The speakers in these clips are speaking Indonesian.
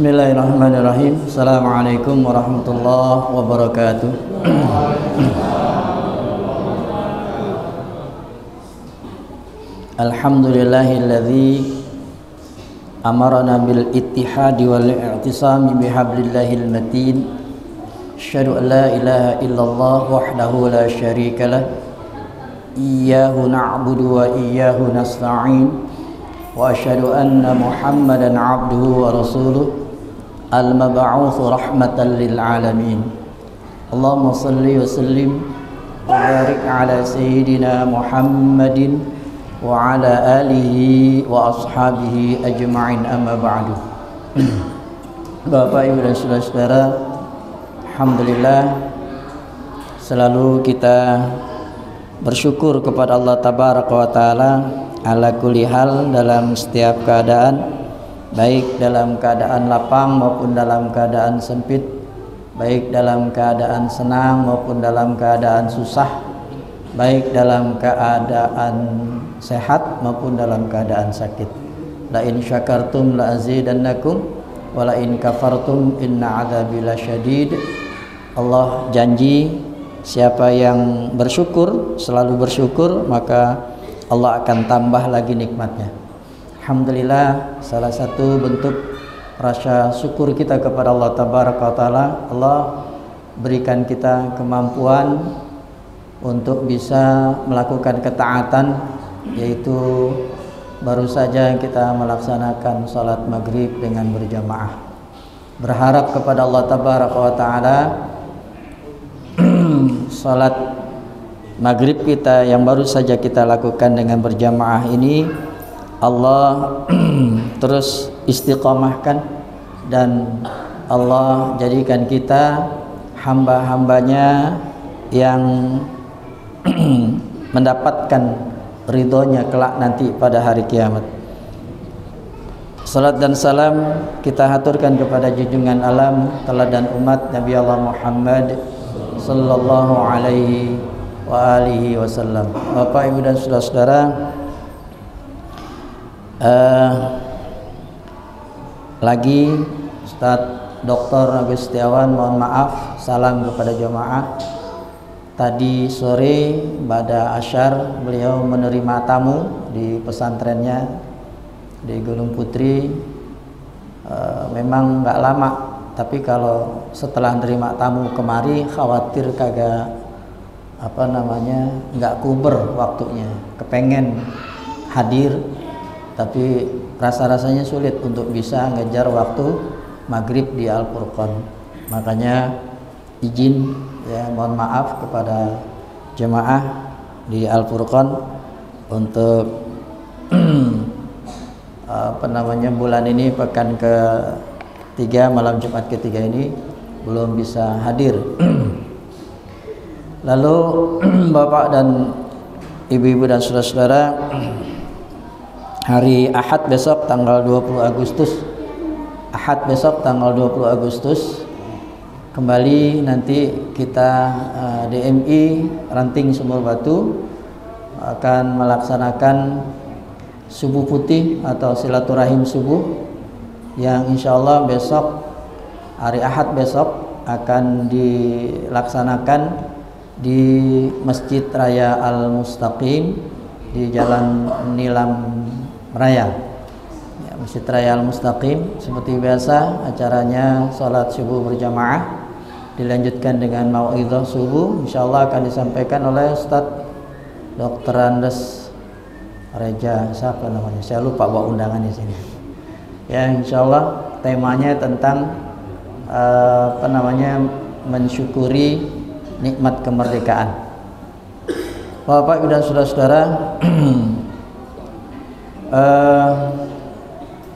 Bismillahirrahmanirrahim. Assalamualaikum warahmatullahi wabarakatuh. Alhamdulillahilladzi amarana bil ittihadi wal i'tisami bihablillahil matin. Asyhadu an la ilaha illallah wahdahu la syarika lah. Iyyahu na'budu wa iyyahu nasta'in. Wa asyhadu anna Muhammadan 'abduhu wa rasuluh al-mab'utsu rahmatan lil alamin. Allahumma shalli wa sallim wa barik ala sayyidina Muhammadin wa ala alihi wa ashabihi ajma'in, amma ba'du. Bapak, Ibu dan saudara-saudara, alhamdulillah selalu kita bersyukur kepada Allah tabaraka wa taala ala kulli hal, dalam setiap keadaan, baik dalam keadaan lapang maupun dalam keadaan sempit, baik dalam keadaan senang maupun dalam keadaan susah, baik dalam keadaan sehat maupun dalam keadaan sakit. La in syakartum la azidannakum wa la in kafartum inna adzabi lasyadid. Allah janji siapa yang bersyukur, selalu bersyukur, maka Allah akan tambah lagi nikmatnya. Alhamdulillah, salah satu bentuk rasa syukur kita kepada Allah tabaraka wa taala, Allah berikan kita kemampuan untuk bisa melakukan ketaatan, yaitu baru saja kita melaksanakan salat maghrib dengan berjamaah. Berharap kepada Allah tabaraka wa taala salat maghrib kita yang baru saja kita lakukan dengan berjamaah ini, Allah terus istiqamahkan dan Allah jadikan kita hamba-hambanya yang mendapatkan ridhonya kelak nanti pada hari kiamat. Salat dan salam kita haturkan kepada junjungan alam, teladan umat Nabi Allah Muhammad sallallahu alaihi wa alihi wasallam. Bapak, Ibu dan saudara-saudara, lagi Ustaz Dr. Agus Setiawan mohon maaf, salam kepada jamaah. Tadi sore pada asyar beliau menerima tamu di pesantrennya di Gunung Putri. Memang nggak lama, tapi kalau setelah menerima tamu kemari khawatir kagak nggak kuber waktunya, kepengen hadir tapi rasa-rasanya sulit untuk bisa ngejar waktu maghrib di Al-Furqan. Makanya izin ya, mohon maaf kepada jemaah di Al-Furqan untuk bulan ini, pekan ke-3, malam Jumat ke-3 ini belum bisa hadir. Lalu Bapak dan Ibu-ibu dan saudara-saudara, hari Ahad besok tanggal 20 Agustus kembali nanti kita DMI Ranting Sumur Batu akan melaksanakan subuh putih atau silaturahim subuh yang insya Allah besok, hari Ahad besok, akan dilaksanakan di Masjid Raya Al-Mustaqim di Jalan Nilam Raya ya, Masjid Raya Al-Mustaqim. Seperti biasa acaranya salat subuh berjamaah dilanjutkan dengan mau'idhah subuh, insyaallah akan disampaikan oleh Ustaz Dr. Andes Reja, siapa namanya, saya lupa bawa undangan di sini ya. Insyaallah temanya tentang mensyukuri nikmat kemerdekaan. Bapak, Ibu dan saudara-saudara,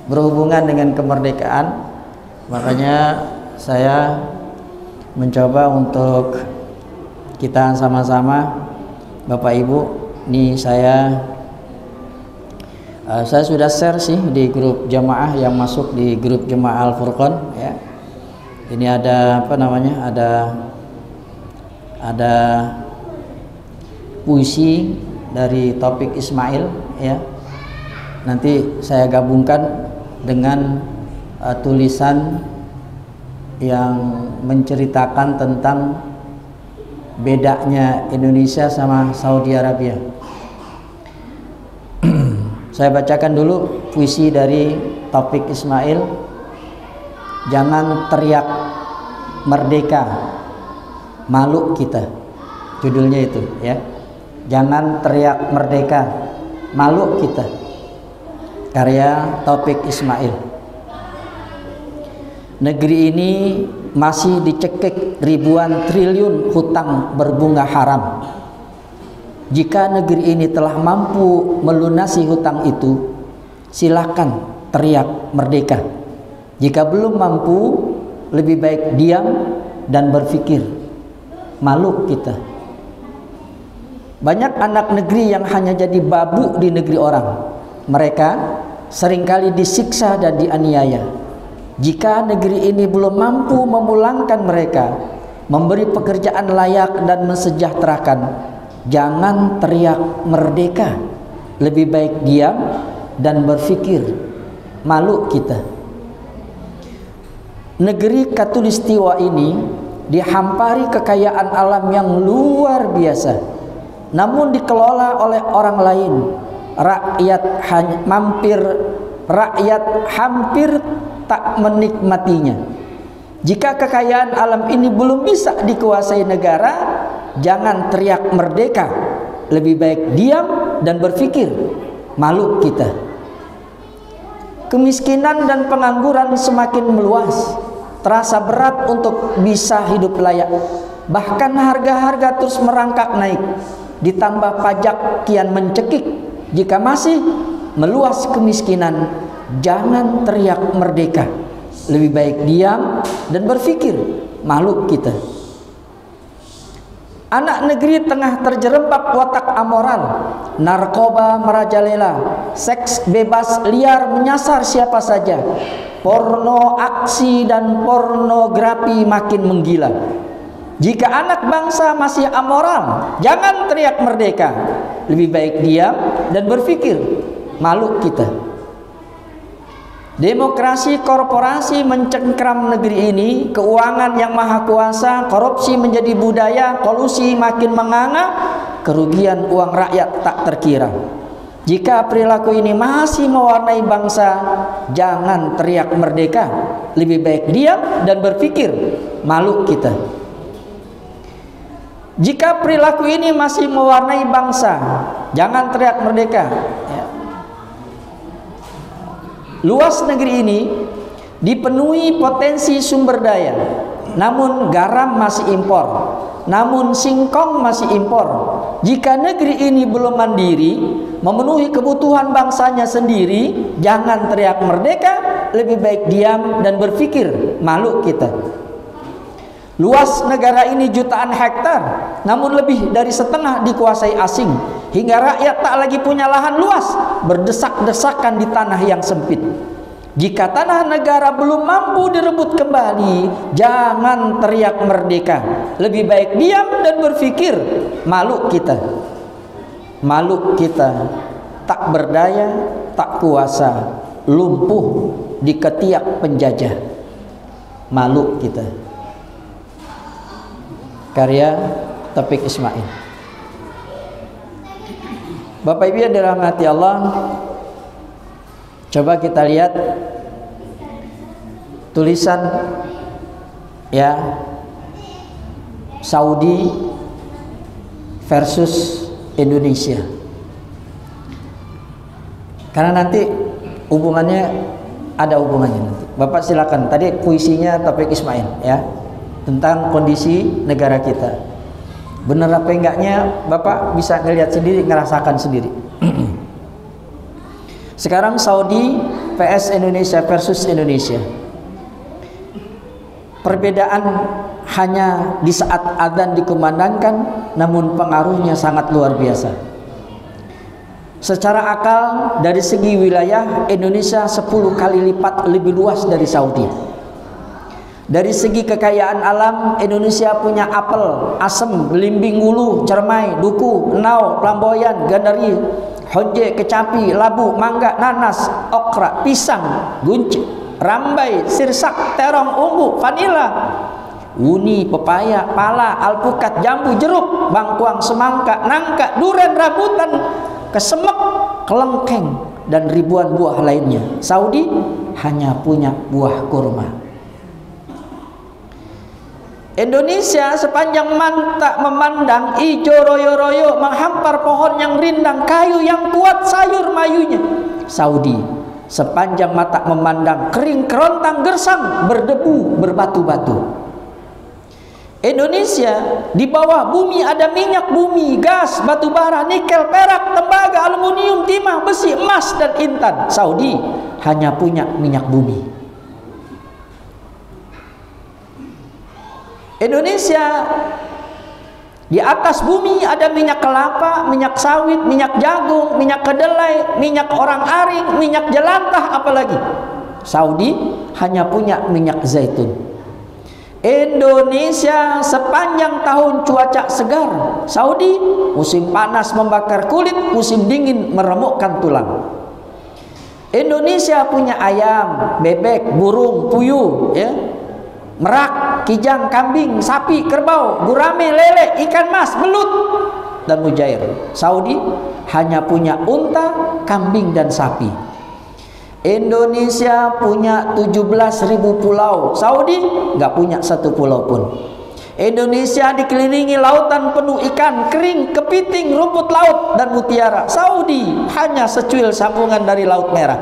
berhubungan dengan kemerdekaan, makanya saya mencoba untuk kita sama-sama, Bapak Ibu, nih saya sudah share sih di grup jamaah yang masuk di grup jemaah Al-Furqan ya. Ini ada ada puisi dari Taufik Ismail ya. Nanti saya gabungkan dengan tulisan yang menceritakan tentang bedanya Indonesia sama Saudi Arabia. Saya bacakan dulu puisi dari Taufik Ismail. Jangan teriak merdeka, malu kita. Judulnya itu ya. Jangan teriak merdeka, malu kita. Karya Taufik Ismail. Negeri ini masih dicekik ribuan triliun hutang berbunga haram. Jika negeri ini telah mampu melunasi hutang itu, silakan teriak merdeka. Jika belum mampu, lebih baik diam dan berpikir. Malu kita. Banyak anak negeri yang hanya jadi babu di negeri orang. Mereka seringkali disiksa dan dianiaya. Jika negeri ini belum mampu memulangkan mereka, memberi pekerjaan layak dan mensejahterakan, jangan teriak merdeka. Lebih baik diam dan berpikir. Malu kita. Negeri Katulistiwa ini dihampari kekayaan alam yang luar biasa, namun dikelola oleh orang lain. Rakyat hampir tak menikmatinya. Jika kekayaan alam ini belum bisa dikuasai negara, jangan teriak merdeka. Lebih baik diam dan berpikir. Malu kita. Kemiskinan dan pengangguran semakin meluas. Terasa berat untuk bisa hidup layak. Bahkan harga-harga terus merangkak naik. Ditambah pajak kian mencekik. Jika masih meluas kemiskinan, jangan teriak merdeka. Lebih baik diam dan berpikir. Malu kita. Anak negeri tengah terjerembab watak amoral. Narkoba merajalela. Seks bebas liar menyasar siapa saja. Porno aksi dan pornografi makin menggila. Jika anak bangsa masih amoral, jangan teriak merdeka. Lebih baik diam dan berpikir. Malu kita. Demokrasi korporasi mencengkram negeri ini. Keuangan yang maha kuasa, korupsi menjadi budaya, kolusi makin menganga, kerugian uang rakyat tak terkira. Jika perilaku ini masih mewarnai bangsa, jangan teriak merdeka. Lebih baik diam dan berpikir. Malu kita. Jika perilaku ini masih mewarnai bangsa, jangan teriak merdeka. Luas negeri ini dipenuhi potensi sumber daya, namun garam masih impor, namun singkong masih impor. Jika negeri ini belum mandiri, memenuhi kebutuhan bangsanya sendiri, jangan teriak merdeka. Lebih baik diam dan berpikir. Malu kita. Luas negara ini jutaan hektar, namun lebih dari setengah dikuasai asing, hingga rakyat tak lagi punya lahan luas, berdesak-desakan di tanah yang sempit. Jika tanah negara belum mampu direbut kembali, jangan teriak merdeka. Lebih baik diam dan berpikir. Malu kita. Malu kita. Tak berdaya, tak kuasa, lumpuh di ketiak penjajah. Malu kita. Karya Taufik Ismail. Bapak Ibu yang dirahmati Allah, coba kita lihat tulisan ya Saudi versus Indonesia. Karena nanti hubungannya ada hubungannya nanti. Bapak silakan. Tadi puisinya Taufik Ismail ya, tentang kondisi negara kita. Benar apa enggaknya Bapak bisa ngelihat sendiri, ngerasakan sendiri. Sekarang Saudi vs Indonesia versus Indonesia. Perbedaan hanya di saat adzan dikumandangkan, namun pengaruhnya sangat luar biasa. Secara akal dari segi wilayah, Indonesia 10 kali lipat lebih luas dari Saudi. Dari segi kekayaan alam, Indonesia punya apel, asem, belimbing, ulu, cermai, duku, enau, flamboyan, gandaria, honje, kecapi, labu, mangga, nanas, okra, pisang, gunci, rambai, sirsak, terong, ungu, vanila, wuni, pepaya, pala, alpukat, jambu, jeruk, bangkuang, semangka, nangka, duren, rambutan, kesemek, kelengkeng, dan ribuan buah lainnya. Saudi hanya punya buah kurma. Indonesia sepanjang mata memandang, ijo royo-royo, menghampar pohon yang rindang, kayu yang kuat, sayur mayunya. Saudi sepanjang mata memandang, kering kerontang, gersang, berdebu, berbatu-batu. Indonesia di bawah bumi ada minyak bumi, gas, batu bara, nikel, perak, tembaga, aluminium, timah, besi, emas, dan intan. Saudi hanya punya minyak bumi. Indonesia di atas bumi ada minyak kelapa, minyak sawit, minyak jagung, minyak kedelai, minyak orang aring, minyak jelantah, apalagi. Saudi hanya punya minyak zaitun. Indonesia sepanjang tahun cuaca segar. Saudi musim panas membakar kulit, musim dingin meremukkan tulang. Indonesia punya ayam, bebek, burung, puyuh, ya, merak, kijang, kambing, sapi, kerbau, gurame, lele, ikan mas, belut, dan mujair. Saudi hanya punya unta, kambing, dan sapi. Indonesia punya 17.000 pulau. Saudi nggak punya satu pulau pun. Indonesia dikelilingi lautan penuh ikan, kering, kepiting, rumput laut, dan mutiara. Saudi hanya secuil sambungan dari Laut Merah.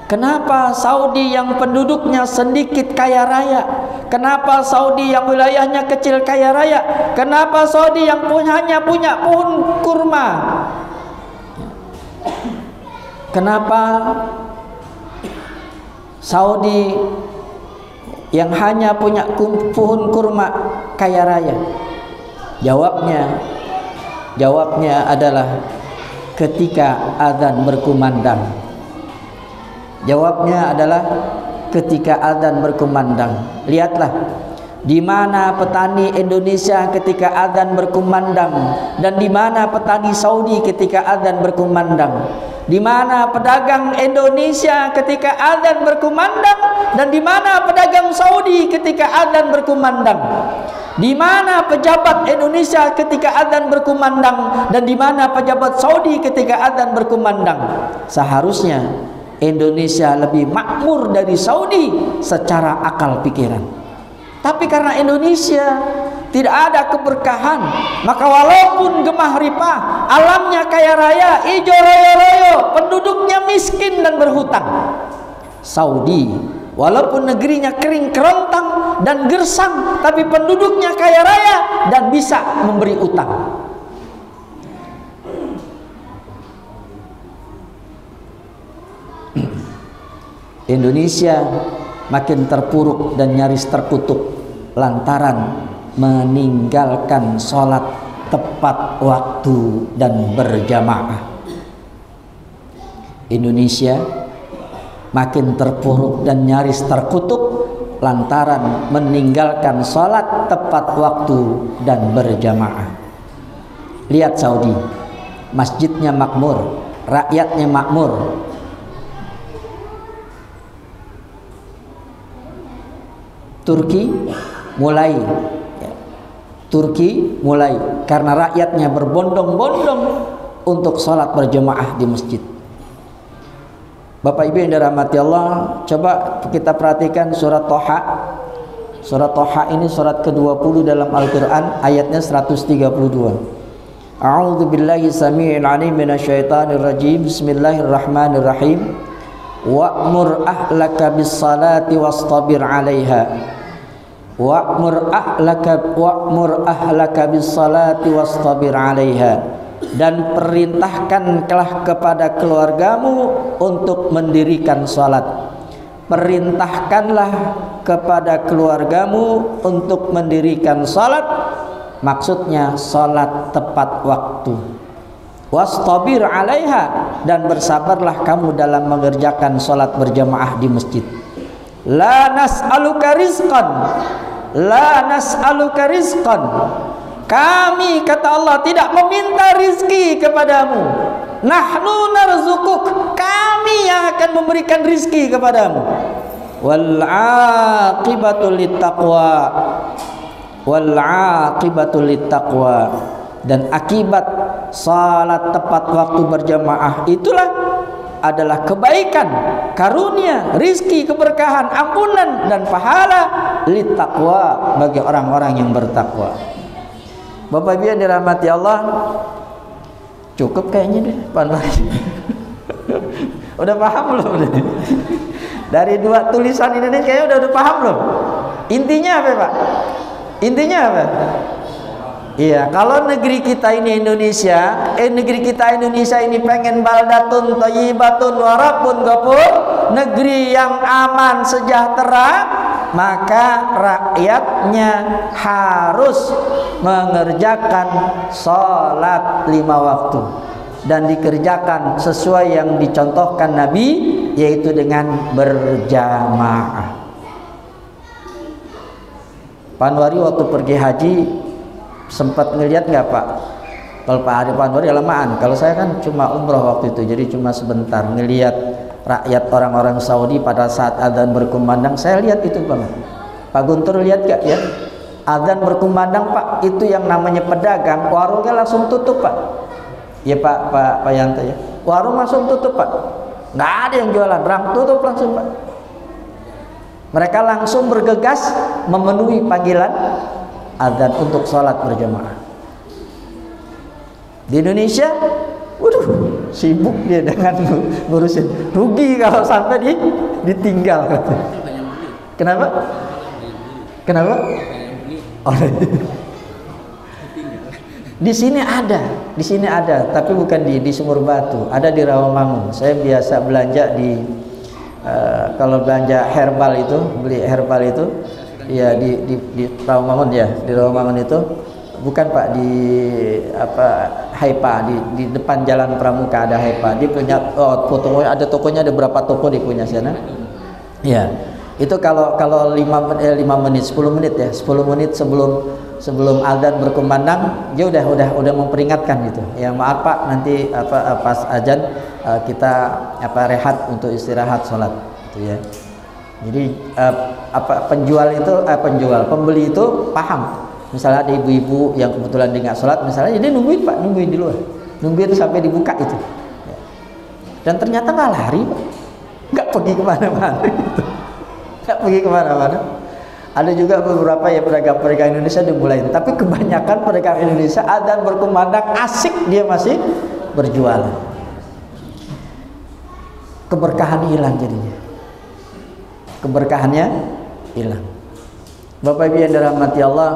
Kenapa Saudi yang penduduknya sedikit kaya raya? Kenapa Saudi yang wilayahnya kecil kaya raya? Kenapa Saudi yang hanya punya pohon kurma? Kenapa Saudi yang hanya punya pohon kurma kaya raya? Jawabnya adalah ketika azan berkumandang. Jawabnya adalah ketika azan berkumandang. Lihatlah di mana petani Indonesia ketika azan berkumandang, dan di mana petani Saudi ketika azan berkumandang. Di mana pedagang Indonesia ketika azan berkumandang, dan di mana pedagang Saudi ketika azan berkumandang. Di mana pejabat Indonesia ketika azan berkumandang, dan di mana pejabat Saudi ketika azan berkumandang. Seharusnya Indonesia lebih makmur dari Saudi secara akal pikiran. Tapi karena Indonesia tidak ada keberkahan, maka walaupun gemah ripah, alamnya kaya raya, ijo royo-royo, penduduknya miskin dan berhutang. Saudi walaupun negerinya kering kerontang dan gersang, tapi penduduknya kaya raya dan bisa memberi utang. Indonesia makin terpuruk dan nyaris terkutuk lantaran meninggalkan sholat tepat waktu dan berjamaah. Indonesia makin terpuruk dan nyaris terkutuk lantaran meninggalkan sholat tepat waktu dan berjamaah. Lihat Saudi, masjidnya makmur, rakyatnya makmur. Turki mulai karena rakyatnya berbondong-bondong untuk sholat berjamaah di masjid. Bapak Ibu yang dirahmati Allah, coba kita perhatikan surat Thaha. Surat Thaha ini surat ke-20 dalam Al-Quran, ayatnya 132. A'udzu billahi samii'il 'aliim minasyaitonir rajim. Bismillahirrahmanirrahim. Wa'mur ahlaka bis-salati wastabir 'alaiha. Wa'mur ahlaka bis-salati wastabir 'alaiha. Dan perintahkanlah kepada keluargamu untuk mendirikan salat. Perintahkanlah kepada keluargamu untuk mendirikan salat. Maksudnya salat tepat waktu. Wastabir 'alaiha, dan bersabarlah kamu dalam mengerjakan salat berjamaah di masjid. La nas'aluka rizqan, la nas'aluka rizqan. Kami, kata Allah, tidak meminta rizki kepadamu. Nahnu narzukuk, kami yang akan memberikan rizki kepadamu. wal aqibatu littaqwa, wal aqibatu littaqwa, dan akibat salat tepat waktu berjamaah itulah adalah kebaikan, karunia, rizki, keberkahan, ampunan dan pahala littaqwa, bagi orang-orang yang bertakwa. Bapak Ibu yang dirahmati Allah, cukup kayaknya deh panduannya. Udah paham belum? Dari dua tulisan ini kayaknya udah paham belum? Intinya apa Pak? Intinya apa? Iya, kalau negeri kita ini Indonesia, negeri kita Indonesia ini pengen baldatun thayyibatun wa rabbun ghafur, negeri yang aman sejahtera, maka rakyatnya harus mengerjakan sholat 5 waktu dan dikerjakan sesuai yang dicontohkan Nabi, yaitu dengan berjamaah. Panwari waktu pergi haji sempat ngelihat nggak Pak? Kalau Pak Ari Panwari lamaan. Kalau saya kan cuma umroh waktu itu, jadi cuma sebentar ngelihat rakyat orang-orang Saudi pada saat adzan berkumandang. Saya lihat itu Pak. Pak Guntur lihat gak ya? Adzan berkumandang Pak, itu yang namanya pedagang warungnya langsung tutup Pak. Ya Pak Yanto ya. Warung langsung tutup Pak. Nggak ada yang jualan, tutup langsung Pak. Mereka langsung bergegas memenuhi panggilan adzan untuk sholat berjamaah. Di Indonesia, waduh, sibuk dia dengan ngurusin, rugi kalau sampai ditinggal. Kenapa? Kenapa? Oh, di sini ada, tapi bukan di Sumur Batu, ada di Rawamangun. Saya biasa belanja di kalau belanja herbal itu, beli herbal itu. Ya di Rawamangun ya, di Rawamangun itu bukan Pak, di apa Haipa, di depan Jalan Pramuka ada Haipa. Dia punya fotonya, ada tokonya, ada berapa toko di punya sana. Ya. Itu kalau 5 menit 10 menit ya, 10 menit sebelum adzan berkumandang dia udah memperingatkan gitu. Ya maaf Pak, nanti pas adzan kita rehat untuk istirahat sholat gitu ya. Jadi pembeli itu paham. Misalnya ada ibu-ibu yang kebetulan dia nggak sholat, misalnya, jadi nungguin Pak, nungguin di luar, nungguin sampai dibuka itu. Dan ternyata nggak lari Pak, nggak pergi kemana-mana, gitu. Nggak pergi kemana-mana. Ada juga beberapa ya pedagang-pedagang Indonesia dimulai, tapi kebanyakan pedagang Indonesia adzan berkumandang asik dia masih berjualan. Keberkahan hilang jadinya. Keberkahannya hilang. Bapak Ibu yang dirahmati Allah,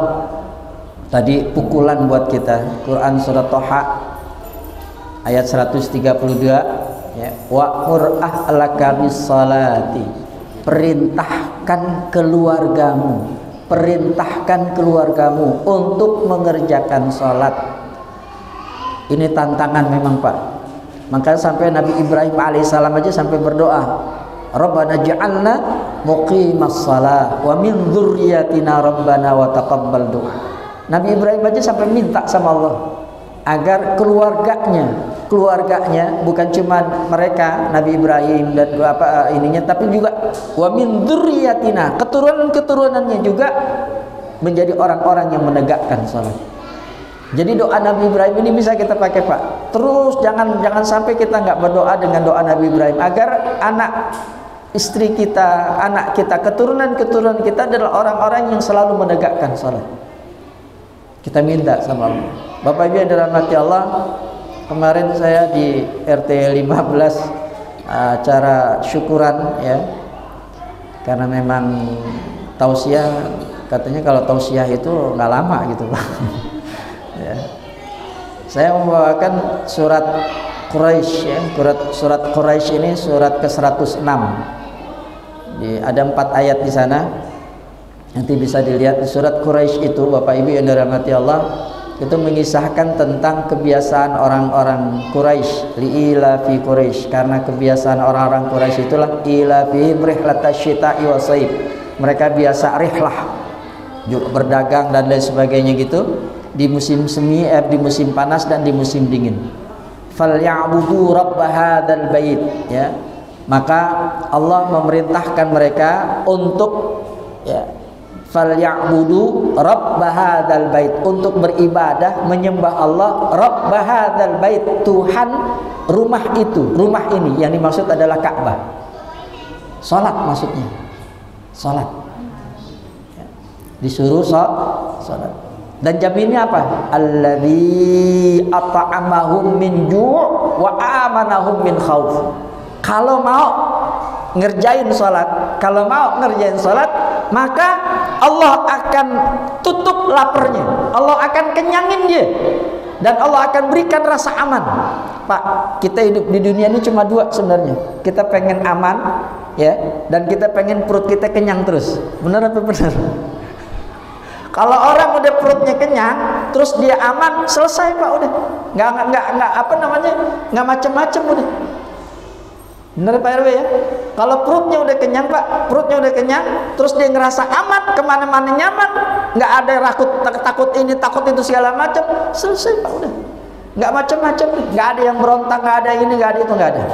tadi pukulan buat kita. Quran surat Thaha ayat 132 ya, wa'mur ahlaka bis-salati, perintahkan keluargamu untuk mengerjakan salat. Ini tantangan memang Pak. Makanya sampai Nabi Ibrahim alaihissalam aja sampai berdoa, Rabbana ja'alna muqimas shalah wa min dzurriyyatina rabbana wa taqabbal du'a. Nabi Ibrahim aja sampai minta sama Allah agar keluarganya bukan cuma mereka Nabi Ibrahim dan tapi juga wa min dzurriyyatina, keturunan-keturunannya juga menjadi orang-orang yang menegakkan salat. Jadi doa Nabi Ibrahim ini bisa kita pakai Pak. Terus jangan sampai kita nggak berdoa dengan doa Nabi Ibrahim, agar anak istri kita, anak kita, keturunan kita adalah orang-orang yang selalu menegakkan salat. Kita minta sama Allah. Bapak Ibu yang dirahmati Allah, kemarin saya di RT 15 acara syukuran ya. Karena memang tausiah, katanya kalau tausiah itu nggak lama gitu Pak. Ya. Saya membawakan surat Quraisy ya, surat Quraisy ini surat ke-106. Ada 4 ayat di sana. Nanti bisa dilihat di surat Quraisy itu, Bapak Ibu yang dirahmati Allah, itu mengisahkan tentang kebiasaan orang-orang Quraisy, liila fi Quraisy, karena kebiasaan orang-orang Quraisy itulah ila fi rihlatash syita'i wa shaib. Mereka biasa rihlah, juga berdagang dan lain sebagainya gitu, di musim semi, di musim panas dan di musim dingin. Falyabudu rabb hadzal bait ya. Maka Allah memerintahkan mereka untuk falyabudu rabb hadzal bait, untuk beribadah menyembah Allah rabb hadzal bait, Tuhan rumah itu, rumah ini yang dimaksud adalah Ka'bah. Salat maksudnya. Salat. Disuruh salat. Dan jaminnya apa? Alladzi at'amahum min ju' wa amanahum min khauf. Kalau mau ngerjain salat, maka Allah akan tutup laparnya, Allah akan kenyangin dia, dan Allah akan berikan rasa aman. Pak, kita hidup di dunia ini cuma dua sebenarnya. Kita pengen aman, dan kita pengen perut kita kenyang terus. Benar apa benar? Kalau orang udah perutnya kenyang, terus dia aman, selesai Pak, udah. Nggak macem-macem udah. Benar Pak RW ya? Kalau perutnya udah kenyang Pak, terus dia ngerasa aman, kemana-mana nyaman, nggak ada takut ini, takut itu segala macam, selesai Pak, udah. Nggak macam-macam, nggak ada yang berontak, nggak ada ini, nggak ada itu, nggak ada.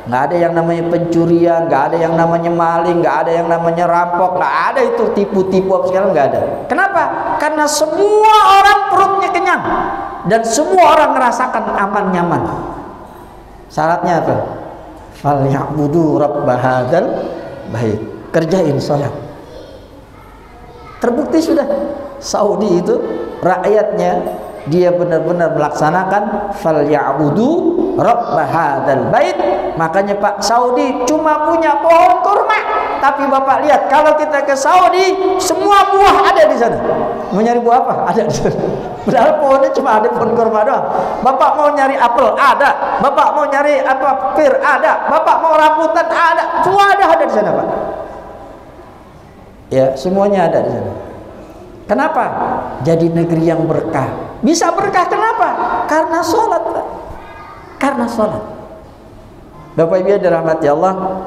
Nggak ada yang namanya pencurian, nggak ada yang namanya maling, nggak ada yang namanya rampok, nggak ada itu tipu-tipu apa segala, nggak ada. Kenapa? Karena semua orang perutnya kenyang dan semua orang merasakan aman nyaman. Syaratnya apa? Falyabudu rabb hadzal bait. Kerjain salat. Terbukti sudah Saudi itu rakyatnya dia benar-benar melaksanakan falyabudu rabb hadzal bait. Makanya Pak, Saudi cuma punya pohon kurma, tapi Bapak lihat kalau kita ke Saudi semua buah ada di sana. Mau nyari buah apa? Ada di sana. Padahal pohonnya cuma ada pohon kurma doang. Bapak mau nyari apel ada, Bapak mau nyari pir ada, Bapak mau rambutan ada, semua ada di sana Pak. Ya, semuanya ada di sana. Kenapa? Jadi negeri yang berkah. Bisa berkah kenapa? Karena sholat Pak. Karena sholat. Bapak Ibu yang dirahmati Allah,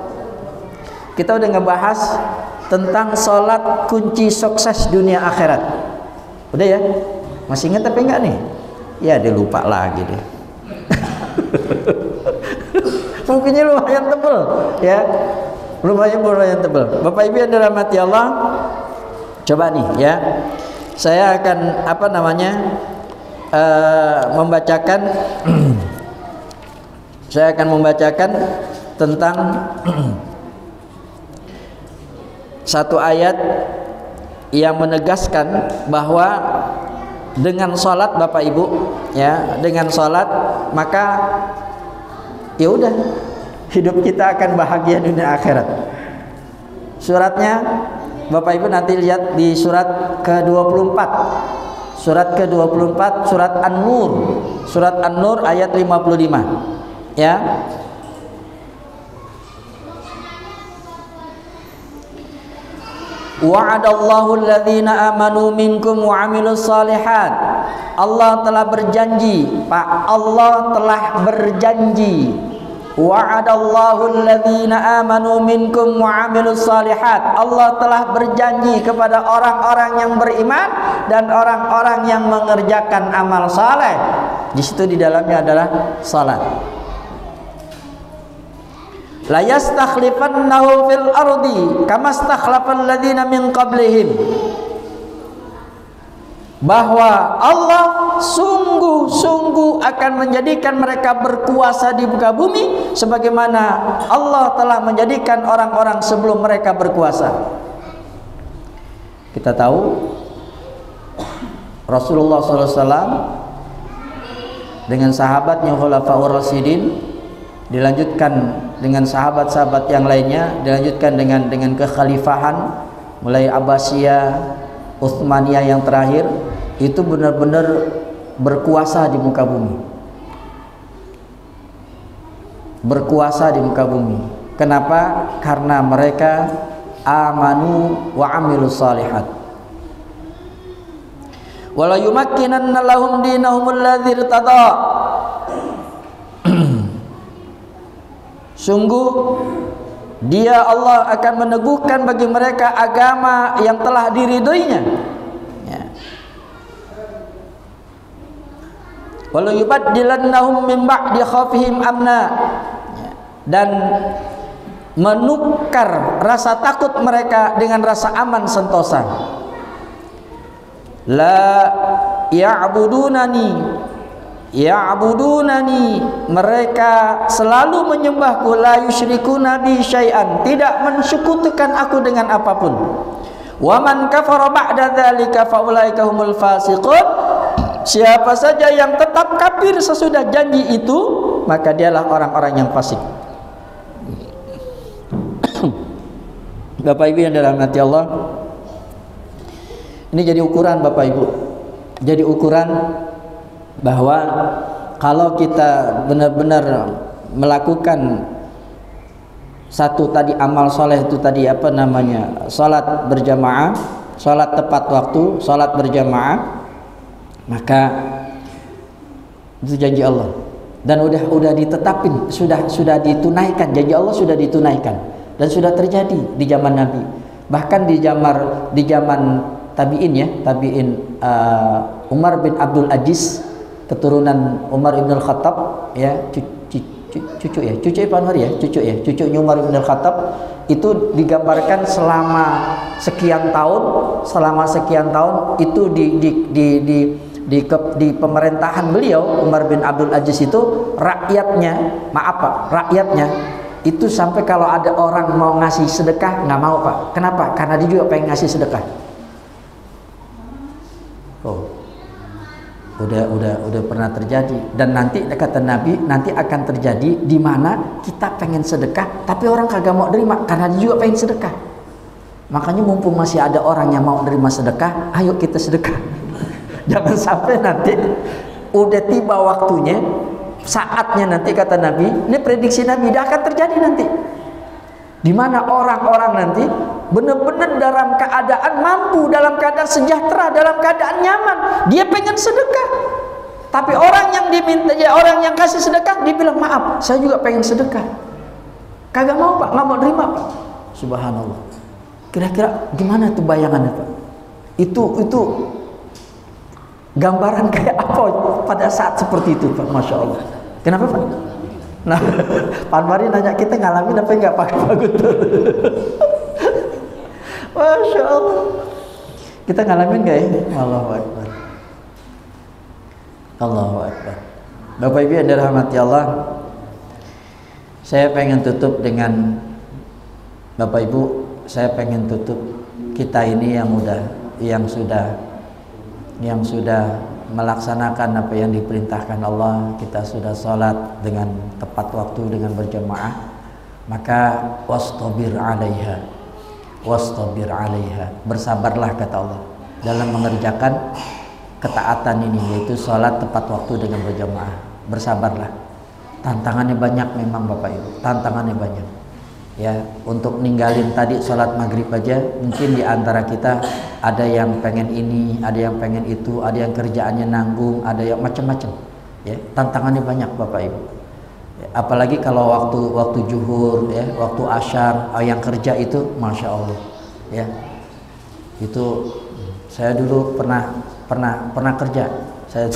kita udah ngebahas tentang sholat kunci sukses dunia akhirat. Udah ya? Masih ingat tapi enggak nih? Ya dia lupa lagi deh. Mungkinnya lumayan tebel ya, lumayan tebel. Bapak Ibu yang dirahmati Allah, coba nih ya, saya akan membacakan saya akan membacakan tentang satu ayat yang menegaskan bahwa dengan sholat Bapak Ibu ya, dengan sholat maka ya udah hidup kita akan bahagia dunia akhirat. Suratnya Bapak Ibu nanti lihat di surat ke-24. Surat ke-24 surat An-Nur. Surat An-Nur ayat 55. Ya. Wa'adallahu alladhina amanu minkum wa 'amilus shalihat. Allah telah berjanji, Pak, Allah telah berjanji. Wa'adallahu alladhina amanu minkum wa 'amilus shalihat. Allah telah berjanji kepada orang-orang yang beriman dan orang-orang yang mengerjakan amal saleh. Di situ di dalamnya adalah salat. La yastakhlifannahu fil ardi kama stakhlafal ladzina min qablihim. Bahwa Allah sungguh-sungguh akan menjadikan mereka berkuasa di muka bumi sebagaimana Allah telah menjadikan orang-orang sebelum mereka berkuasa. Kita tahu Rasulullah SAW dengan sahabatnya Khulafaur Rasyidin, dilanjutkan dengan sahabat-sahabat yang lainnya, dilanjutkan dengan kekhalifahan mulai Abbasiyah, Utsmaniyah yang terakhir, itu benar-benar berkuasa di muka bumi. Berkuasa di muka bumi. Kenapa? Karena mereka amanu wa amilus shalihat. Wala yumakkinanna lahum dinahum alladzi irtada. Sungguh Dia Allah akan meneguhkan bagi mereka agama yang telah diridhoinya. Ya. Wala yubaddilannahum min ba'di khaufihim amna. Ya. Dan menukar rasa takut mereka dengan rasa aman sentosa. La ya'budunani, mereka selalu menyembahku, la yusyrikuna bi syai'an, tidak mensekutukan aku dengan apapun. Wa man kafara ba'da dzalika fa ulaika humul fasiqun, siapa saja yang tetap kafir sesudah janji itu, maka dialah orang-orang yang fasik. Bapak Ibu yang dirahmati Allah, ini jadi ukuran Bapak Ibu, jadi ukuran bahwa kalau kita benar-benar melakukan satu tadi amal soleh itu tadi apa namanya, salat berjamaah, salat tepat waktu, salat berjamaah, maka itu janji Allah dan udah ditetapin, sudah ditunaikan, janji Allah sudah ditunaikan dan sudah terjadi di zaman Nabi, bahkan di zaman tabi'in ya, tabi'in Umar bin Abdul Aziz, keturunan Umar bin Al-Khattab ya, cucunya Umar bin Al-Khattab, itu digambarkan selama sekian tahun itu di pemerintahan beliau Umar bin Abdul Aziz itu rakyatnya itu sampai kalau ada orang mau ngasih sedekah nggak mau Pak. Kenapa? Karena dia juga pengen ngasih sedekah. Udah pernah terjadi, dan nanti kata Nabi nanti akan terjadi di mana kita pengen sedekah tapi orang kagak mau terima karena dia juga pengen sedekah. Makanya mumpung masih ada orang yang mau terima sedekah, ayo kita sedekah. Jangan sampai nanti udah tiba waktunya, saatnya nanti kata Nabi, ini prediksi Nabi, dia akan terjadi nanti di mana orang-orang nanti benar-benar dalam keadaan mampu, dalam keadaan sejahtera, dalam keadaan nyaman, dia pengen sedekah, tapi orang yang diminta, orang yang kasih sedekah dibilang maaf, saya juga pengen sedekah, kagak mau Pak, nggak mau terima Pak. Subhanallah. Kira-kira gimana tuh bayangannya Pak? Itu gambaran kayak apa pada saat seperti itu Pak? Masya Allah. Kenapa Pak? Nah, Pak Mari nanya, kita ngalamin apa enggak Pak Guntur? Masya Allah, kita ngalamin gak ya? Allahu Akbar, Allahu Akbar. Bapak Ibu yang dirahmati Allah, saya pengen tutup dengan Bapak Ibu, saya pengen tutup kita ini yang sudah melaksanakan apa yang diperintahkan Allah, kita sudah sholat dengan tepat waktu, dengan berjamaah, maka wastabir 'alaiha, bersabarlah kata Allah dalam mengerjakan ketaatan ini, yaitu sholat tepat waktu dengan berjamaah. Bersabarlah, tantangannya banyak memang Bapak Ibu, tantangannya banyak ya. Untuk ninggalin tadi sholat maghrib aja, mungkin di antara kita ada yang pengen ini, ada yang pengen itu, ada yang kerjaannya nanggung, ada yang macam-macam ya. Tantangannya banyak Bapak Ibu ya, apalagi kalau waktu zuhur ya, waktu asyar, yang kerja itu Masya Allah ya. Itu saya dulu pernah kerja, saya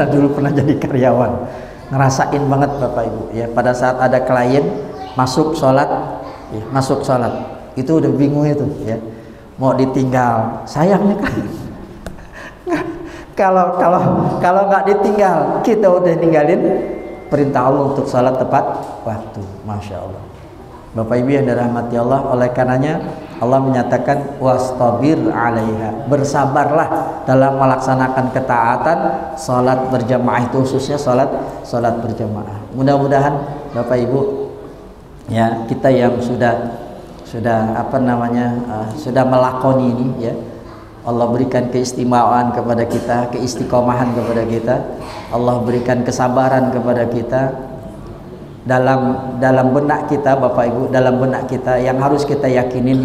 dulu pernah jadi karyawan, ngerasain banget Bapak Ibu ya. Pada saat ada klien masuk sholat itu udah bingung itu ya, mau ditinggal sayangnya kan. kalau nggak ditinggal, kita udah ninggalin perintah Allah untuk sholat tepat waktu. Masya Allah. Bapak Ibu yang dirahmati Allah, oleh karenanya Allah menyatakan wastabir 'alaiha, bersabarlah dalam melaksanakan ketaatan sholat berjamaah, itu khususnya sholat berjamaah. Mudah-mudahan Bapak Ibu ya, kita yang sudah apa namanya sudah melakoni ini ya, Allah berikan keistimewaan kepada kita, keistiqomahan kepada kita, Allah berikan kesabaran kepada kita dalam benak kita Bapak Ibu, dalam benak kita yang harus kita yakinin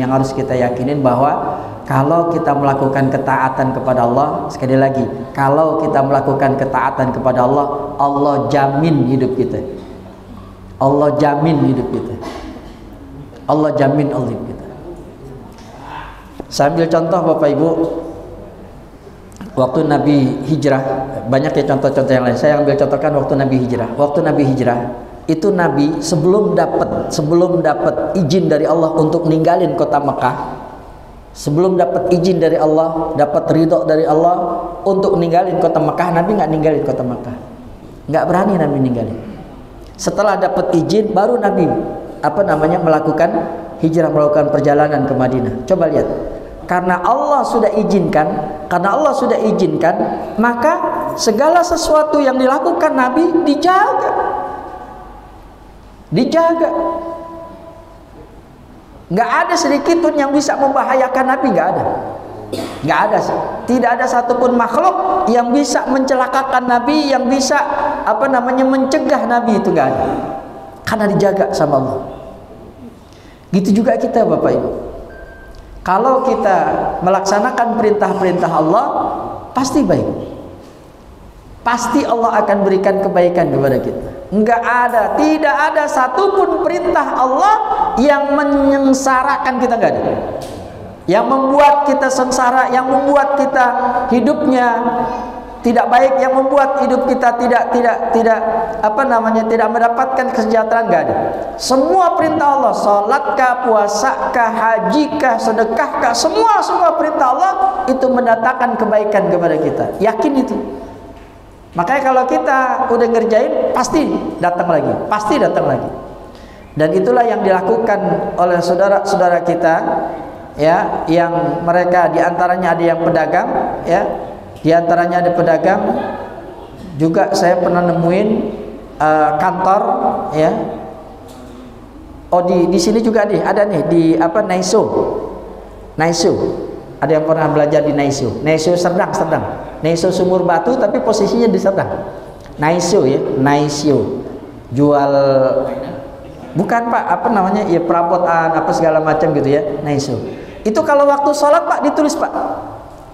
bahwa kalau kita melakukan ketaatan kepada Allah, sekali lagi, kalau kita melakukan ketaatan kepada Allah, Allah jamin hidup kita. Allah jamin hidup kita. Allah jamin hidup kita. Saya ambil contoh Bapak Ibu, waktu Nabi hijrah, banyak ya contoh-contoh yang lain. Saya ambil contohkan waktu Nabi hijrah. Waktu Nabi hijrah, itu Nabi sebelum dapat izin dari Allah untuk ninggalin kota Mekah, sebelum dapat izin dari Allah, dapat ridho dari Allah untuk ninggalin kota Mekah, Nabi nggak ninggalin kota Mekah, nggak berani Nabi ninggalin. Setelah dapat izin baru Nabi melakukan hijrah, melakukan perjalanan ke Madinah. Coba lihat, karena Allah sudah izinkan, maka segala sesuatu yang dilakukan Nabi dijaga. Nggak ada sedikit pun yang bisa membahayakan Nabi, nggak ada. Tidak ada satupun makhluk yang bisa mencelakakan Nabi, yang bisa mencegah Nabi, itu nggak ada, karena dijaga sama Allah. Gitu juga kita Bapak Ibu, kalau kita melaksanakan perintah-perintah Allah pasti baik, pasti Allah akan berikan kebaikan kepada kita. Tidak ada satupun perintah Allah yang menyengsarakan kita, nggak ada. Yang membuat kita sengsara, yang membuat kita hidupnya tidak baik, yang membuat hidup kita tidak mendapatkan kesejahteraan, nggak ada. Semua perintah Allah, salatkah, puasakah, hajikah, sedekahkah, semua perintah Allah itu mendatangkan kebaikan kepada kita. Yakin itu. Makanya kalau kita udah ngerjain pasti datang lagi. Dan itulah yang dilakukan oleh saudara-saudara kita, ya, yang mereka diantaranya ada yang pedagang, ya, diantaranya ada pedagang. Juga saya pernah nemuin kantor, ya. Oh di sini juga ada nih di Naisu. Ada yang pernah belajar di Naisu Serdang. Naisu Sumur Batu tapi posisinya di Serdang. Naisu, ya, Naisu. Jual bukan Pak, ya perabotan segala macam gitu, ya, Naisu. Itu kalau waktu sholat Pak ditulis Pak,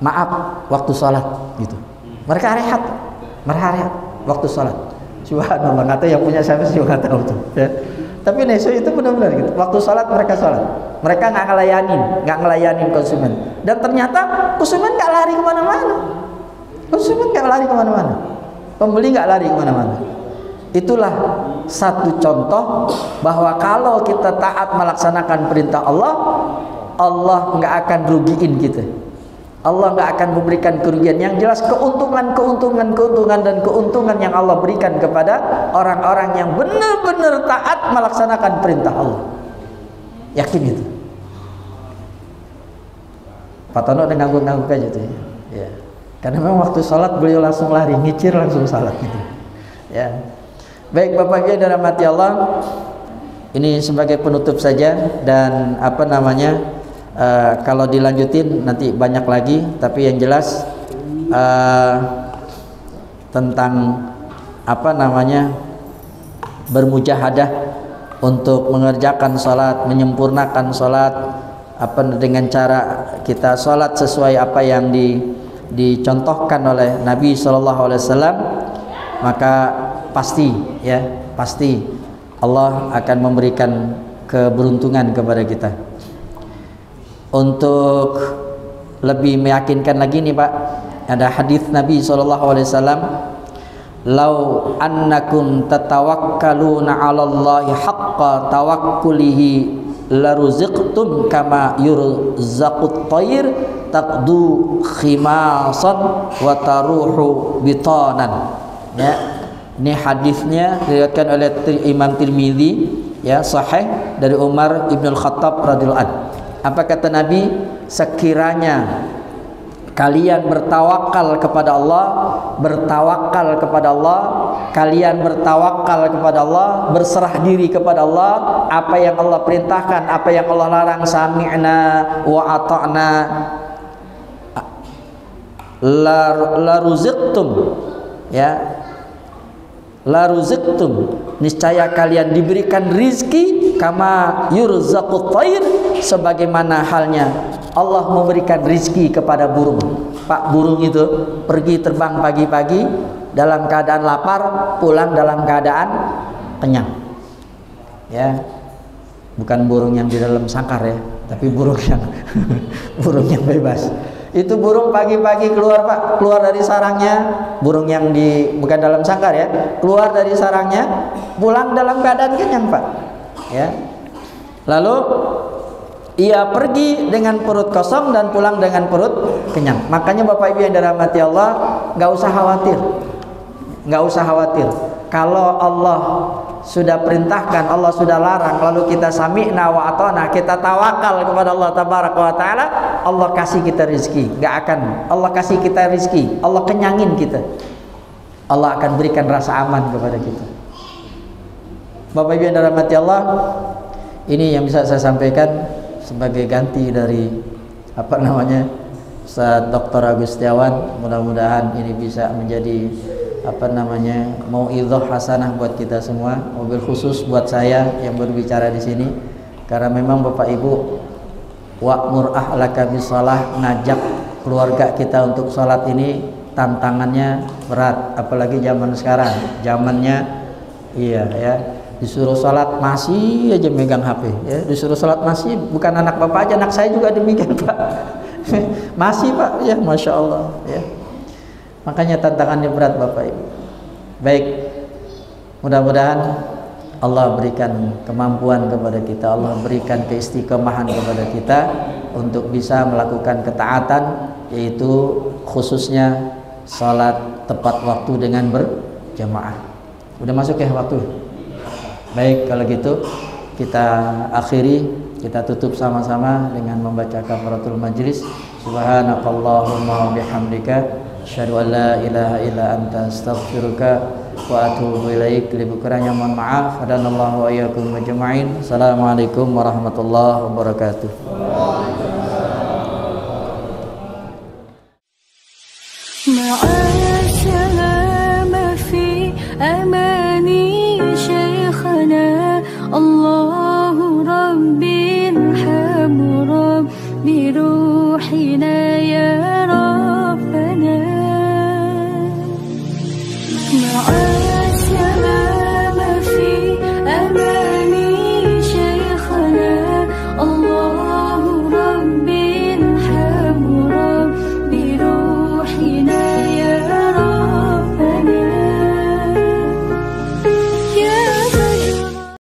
maaf waktu sholat gitu. Mereka rehat waktu sholat. Subhanallah, nggak tahu yang punya siapa sih, nggak tahu tuh, ya. Tapi Naisu itu benar-benar gitu. Waktu sholat mereka sholat. Mereka nggak ngelayanin konsumen. Dan ternyata konsumen nggak lari kemana-mana. Pembeli nggak lari kemana-mana. Itulah satu contoh bahwa kalau kita taat melaksanakan perintah Allah, Allah nggak akan rugiin kita. Allah nggak akan memberikan kerugian. Yang jelas keuntungan yang Allah berikan kepada orang-orang yang benar-benar taat melaksanakan perintah Allah. Yakin itu. Pak Tono udah ngangguk-ngangguk aja tuh, ya. Karena memang waktu sholat beliau langsung lari, ngicir langsung sholat gitu, ya. Baik Bapak Ibu yang dirahmati Allah, ini sebagai penutup saja. Dan kalau dilanjutin nanti banyak lagi, tapi yang jelas tentang bermujahadah untuk mengerjakan sholat, menyempurnakan sholat, dengan cara kita sholat sesuai apa yang dicontohkan oleh Nabi SAW, maka pasti Allah akan memberikan keberuntungan kepada kita. Untuk lebih meyakinkan lagi nih Pak, ada hadis Nabi SAW, "Lau annakum tatawakkaluna 'alallahi haqqa tawakkulihi laruziqtum kama yurzaqut thair taqdu khimasan wa taruhu bitanan." Ya, ini hadisnya diriwayatkan oleh Imam Tirmidzi, ya, sahih, dari Umar ibn Al-Khattab radhiyallahu anhu. Apa kata Nabi? Sekiranya kalian bertawakal kepada Allah, kalian bertawakal kepada Allah, berserah diri kepada Allah, apa yang Allah perintahkan, apa yang Allah larang, sami'na wa ata'na, la ruziqtum, ya, la ruziqtum, niscaya kalian diberikan rizki, kama yurzaqut thair, sebagaimana halnya Allah memberikan rizki kepada burung. Pak, burung itu pergi terbang pagi-pagi dalam keadaan lapar, pulang dalam keadaan kenyang, ya. Bukan burung yang di dalam sangkar, ya, tapi burung yang burung yang bebas, Itu burung pagi-pagi keluar Pak, keluar dari sarangnya, burung yang bukan dalam sangkar ya, keluar dari sarangnya, pulang dalam keadaan kenyang Pak. Ya. Lalu ia pergi dengan perut kosong dan pulang dengan perut kenyang. Makanya Bapak Ibu yang dirahmati Allah, nggak usah khawatir, nggak usah khawatir. Kalau Allah sudah perintahkan, Allah sudah larang, lalu kita sami'na wa ata'na, kita tawakal kepada Allah tabaraka wa ta'ala, Allah kasih kita rezeki. Nggak akan, Allah kasih kita rezeki, Allah kenyangin kita, Allah akan berikan rasa aman kepada kita. Bapak Ibu yang dirahmati Allah, ini yang bisa saya sampaikan sebagai ganti dari Ustaz Dr. Agustiawan. Mudah-mudahan ini bisa menjadi mau'idhah hasanah buat kita semua, mobil khusus buat saya yang berbicara di sini, karena memang Bapak Ibu, wa'mur ahlaka bisalah, ngajak keluarga kita untuk sholat ini tantangannya berat, apalagi zaman sekarang, zamannya disuruh sholat masih aja megang HP ya, disuruh sholat masih, bukan anak Bapak aja, anak saya juga demikian Pak. Masih Pak ya, Masya Allah ya. Makanya tantangannya berat Bapak Ibu. Baik, mudah-mudahan Allah berikan kemampuan kepada kita, Allah berikan keistiqomahan kepada kita untuk bisa melakukan ketaatan, yaitu khususnya salat tepat waktu dengan berjamaah. Udah masuk ya waktu? Baik, kalau gitu kita akhiri, kita tutup sama-sama dengan membaca kafaratul majlis. Subhanakallahumma bihamdika asyhadu an la ilaha illa anta astaghfiruka wa atubu ilaik. Lebih kurangnya mohon maaf. Hadanallahu wa iyyakum ajma'in. Assalamualaikum warahmatullahi wabarakatuh. Allahu Rabbi irhamhu Rabbi ruhina